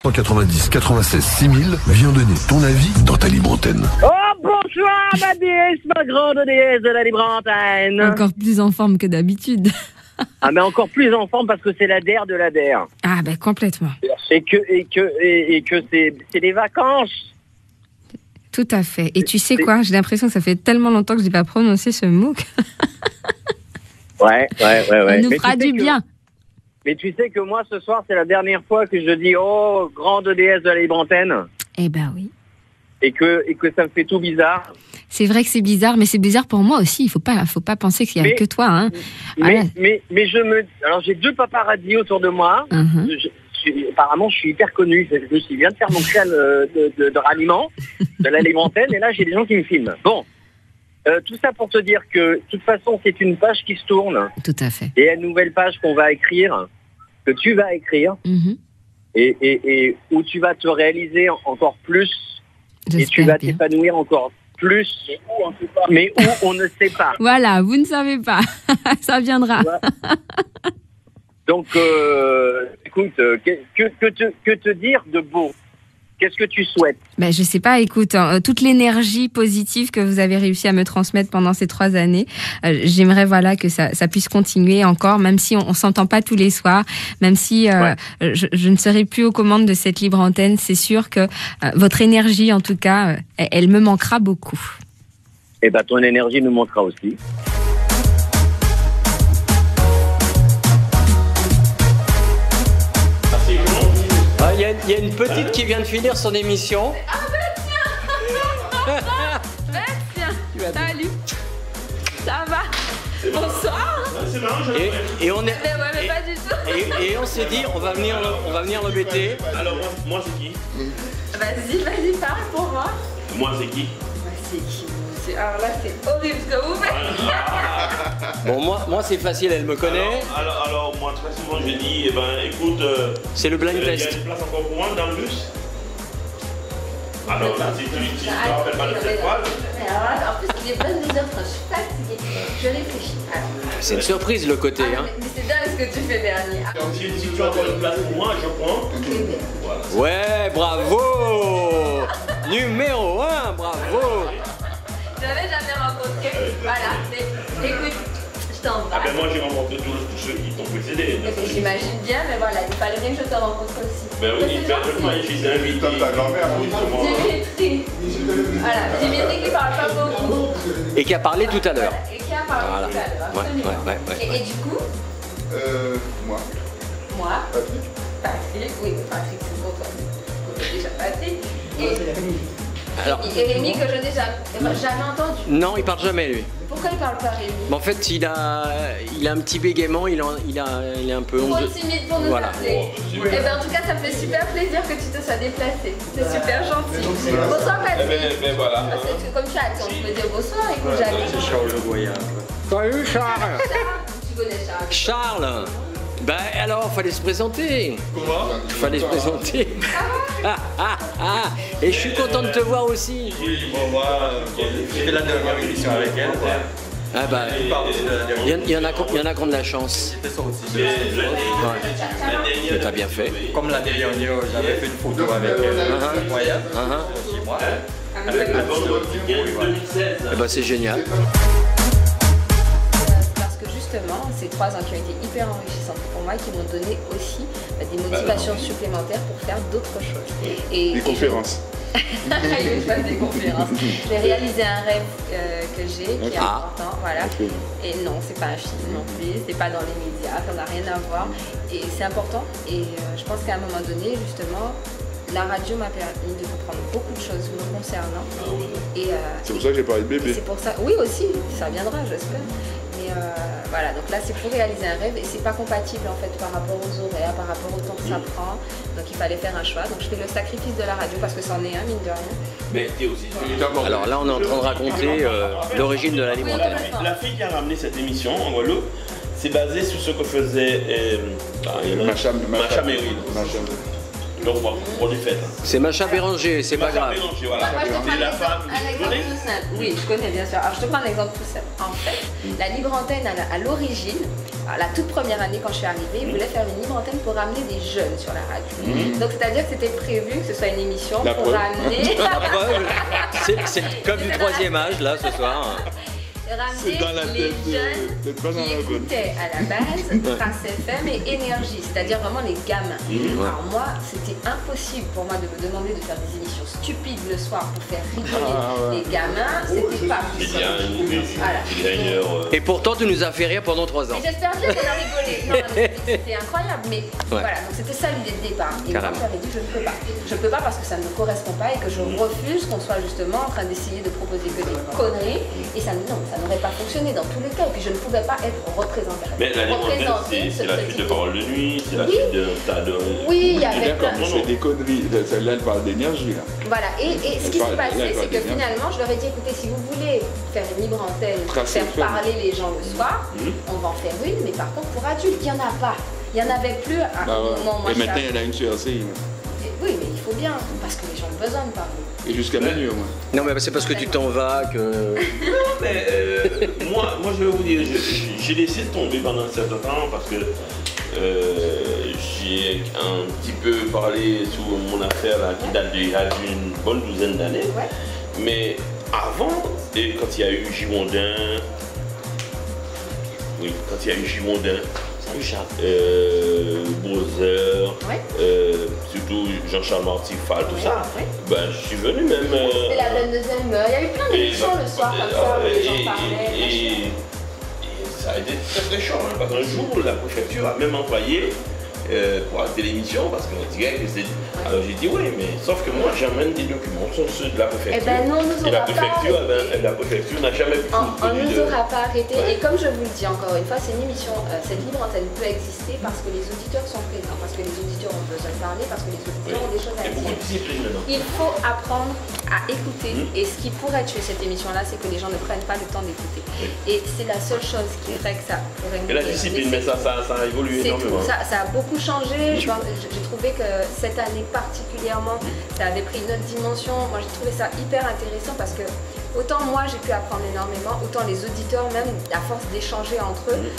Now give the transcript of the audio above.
190 96 6000, viens donner ton avis dans ta libre antenne. Oh, bonsoir, ma déesse, ma grande déesse de la libre antenne. Encore plus en forme que d'habitude. Ah, mais encore plus en forme parce que c'est la DER de la DER. Ah, ben complètement. Et que c'est les vacances. Tout à fait. Et tu sais quoi, j'ai l'impression que ça fait tellement longtemps que je n'ai pas prononcé ce mot. Ouais. Ça nous fera du bien. Mais tu sais que moi, ce soir, c'est la dernière fois que je dis « Oh, grande déesse de la libre antenne ». Eh ben oui. Et que ça me fait tout bizarre. C'est vrai que c'est bizarre, mais c'est bizarre pour moi aussi. Il faut pas penser qu'il n'y a que toi. Hein. Mais alors, j'ai 2 paparazzis autour de moi. Apparemment, je suis hyper connu. Je viens de faire mon crâne de ralliement de la libre antenne. Et là, j'ai des gens qui me filment. Bon. Tout ça pour te dire que, de toute façon, c'est une page qui se tourne. Tout à fait. Et une nouvelle page qu'on va écrire, que tu vas écrire, et où tu vas te réaliser encore plus, et tu vas t'épanouir encore plus, mais où on ne sait pas. Voilà, vous ne savez pas. Ça viendra. Donc, écoute, que te dire de beau ? Qu'est-ce que tu souhaites ? Ben, je sais pas, écoute, toute l'énergie positive que vous avez réussi à me transmettre pendant ces 3 années, j'aimerais que ça puisse continuer encore, même si on s'entend pas tous les soirs, même si je ne serai plus aux commandes de cette libre antenne, c'est sûr que votre énergie, en tout cas, elle me manquera beaucoup. Eh ben, ton énergie nous manquera aussi. Il y a une petite qui vient de finir son émission. Ah ben tiens salut. Ça va? Bonsoir. Et on est. Mais pas du tout. Et on s'est dit on va venir l'embêter. Alors moi c'est qui? Vas-y, parle pour moi. Moi c'est qui? C'est qui? Alors là c'est horrible ce que vous faites. Bon moi c'est facile, elle me connaît. Alors moi très souvent je dis écoute, c'est le blind il y a test. une place encore pour moi dans le bus. Alors si tu te rappelles pas de cette phrase. Alors là, en plus il est 22h30, je suis fatiguée. Je réfléchis. C'est une surprise le côté. Hein. Mais c'est dingue ce que tu fais dernier. Si tu as encore une place pour moi, je prends. Voilà. Ouais, bravo. Numéro 1, bravo. Je l'avais jamais rencontré. Voilà, mais écoute, je t'embrasse. Moi j'ai rencontré tous ceux qui t'ont précédé. J'imagine bien, mais voilà, il fallait bien que je te rencontre aussi. Ben oui, je suis invité. Comme ta grand-mère, Dimitri. Voilà, Dimitri qui parle pas beaucoup. Et qui a parlé tout à l'heure. Et qui a parlé tout à l'heure. Absolument. Ouais. Et du coup moi. Patrick, oui, mais Patrick, c'est bon, toi. Tu connais déjà Patrick. Alors, Et Rémi, que je n'ai jamais entendu. Non, il parle jamais lui. Pourquoi il parle pas, Rémi? En fait, il a un petit bégaiement, il est un peu Trop timide pour nous appeler. Eh bien, en tout cas, ça me fait super plaisir que tu te sois déplacé. C'est super gentil. Bonsoir, Patrick. Ben voilà. Parce que comme tu as on peut dire bonsoir, écoute, j'allais. C'est Charles Le Goyen. Salut Charles. Tu connais Charles? Charles. Ben alors, fallait se présenter. Comment? Fallait se présenter. Et je suis content de te voir aussi. J'ai fait la dernière émission avec elle. Ah bah, il y en a qui ont de la chance. C'était ça aussi. Mais t'as bien fait. Comme l'année dernière, j'avais fait une photo avec elle. Incroyable. Chez moi. Eh ben c'est génial. Parce que justement, ces 3 ans qui ont été hyper enrichissantes pour moi, qui m'ont donné aussi des motivations supplémentaires pour faire d'autres choses. Des conférences. Je fasse des conférences. J'ai réalisé un rêve que j'ai, qui est important, voilà. Et non, c'est pas un film non plus, c'est pas dans les médias, ça n'a rien à voir. Et c'est important. Et je pense qu'à un moment donné, justement, la radio m'a permis de comprendre beaucoup de choses me concernant. C'est pour ça que j'ai parlé de bébé. C'est pour ça, oui aussi, ça viendra, j'espère. Mais voilà, donc là c'est pour réaliser un rêve et c'est pas compatible en fait par rapport aux horaires, par rapport au temps que ça prend. Donc il fallait faire un choix. Donc je fais le sacrifice de la radio parce que c'en est un, mine de rien. Mais t'es aussi. Alors là, on est en train de raconter l'origine de la libre antenne. La fille qui a ramené cette émission en Guadeloupe, c'est basé sur ce que faisait Macha Meryl. Donc on les fait. C'est Macha Béranger, c'est pas grave. Béranger, voilà. Moi, je te prends Et la femme, un exemple tout simple. Oui, je connais bien sûr. Alors, je te prends un exemple tout simple. En fait, la libre antenne, à l'origine, la toute première année quand je suis arrivée, ils voulaient faire une libre antenne pour ramener des jeunes sur la radio. Donc, c'est-à-dire que c'était prévu que ce soit une émission pour ramener. La preuve, c'est comme du troisième âge là ce soir. Ramener les jeunes qui écoutaient à la base Prince FM et Énergie, c'est-à-dire vraiment les gamins. Alors moi, c'était impossible pour moi de me demander de faire des émissions stupides le soir pour faire rigoler les gamins, c'était pas possible. Et pourtant tu nous as fait rire pendant 3 ans. Et j'espère bien qu'on a rigolé. Non, c'était incroyable, mais voilà, donc c'était ça l'idée de départ. Et moi, j'avais dit je ne peux pas. Je ne peux pas parce que ça ne me correspond pas et que je refuse qu'on soit justement en train d'essayer de proposer que des conneries. Et ça n'aurait pas fonctionné dans tous les cas. Et puis je ne pouvais pas être représentative. Mais la libre antenne, c'est la suite de Parole de Nuit, c'est la suite de tas de... Oui, il y avait d'accord, je fais des conneries. Celle-là, elle parle d'énergie, là. Voilà, et ce qui s'est passé, c'est que finalement, je leur ai dit, écoutez, si vous voulez faire une libre antenne, faire parler les gens le soir, on va en faire une, mais par contre, pour adultes, il n'y en a pas. Il n'y en avait plus à un moment. Et maintenant, il y en a une sur RCI. Oui, mais il faut bien, parce que les gens ont besoin de parler. Et jusqu'à minuit, au moins. Non, mais c'est parce que tu t'en vas que... Non, mais moi, je vais vous dire, j'ai laissé tomber pendant un certain temps parce que j'ai un petit peu parlé sur mon affaire là, qui date d'une bonne douzaine d'années. Mais avant, quand il y a eu Gimondin, Bowser, surtout Jean-Charles Martifal, tout ça, ben, je suis venu même... C'était la deuxième heure, il y a eu plein d'émissions le soir comme ça où les gens parlaient. Et ça a été très très chaud, hein, parce qu'un jour la préfecture a même envoyé pour la télévision, parce qu'on dirait que c'est... Alors j'ai dit oui, mais sauf que moi j'amène des documents, sont ceux de la préfecture. Eh ben non, nous et la préfecture n'a jamais pu... On ne nous aura pas arrêté. Et comme je vous le dis encore une fois, c'est une émission, cette libre antenne peut exister parce que les auditeurs sont présents, parce que les auditeurs ont besoin de parler, parce que les auditeurs ont des choses à dire. Il faut apprendre à écouter. Et ce qui pourrait tuer cette émission-là, c'est que les gens ne prennent pas le temps d'écouter. Et c'est la seule chose qui ferait que ça pourrait... Et la discipline, mais ça a évolué énormément. Ça a beaucoup changé. J'ai trouvé que cette année particulièrement, ça avait pris une autre dimension. Moi, j'ai trouvé ça hyper intéressant parce que autant moi, j'ai pu apprendre énormément, autant les auditeurs, même à force d'échanger entre eux.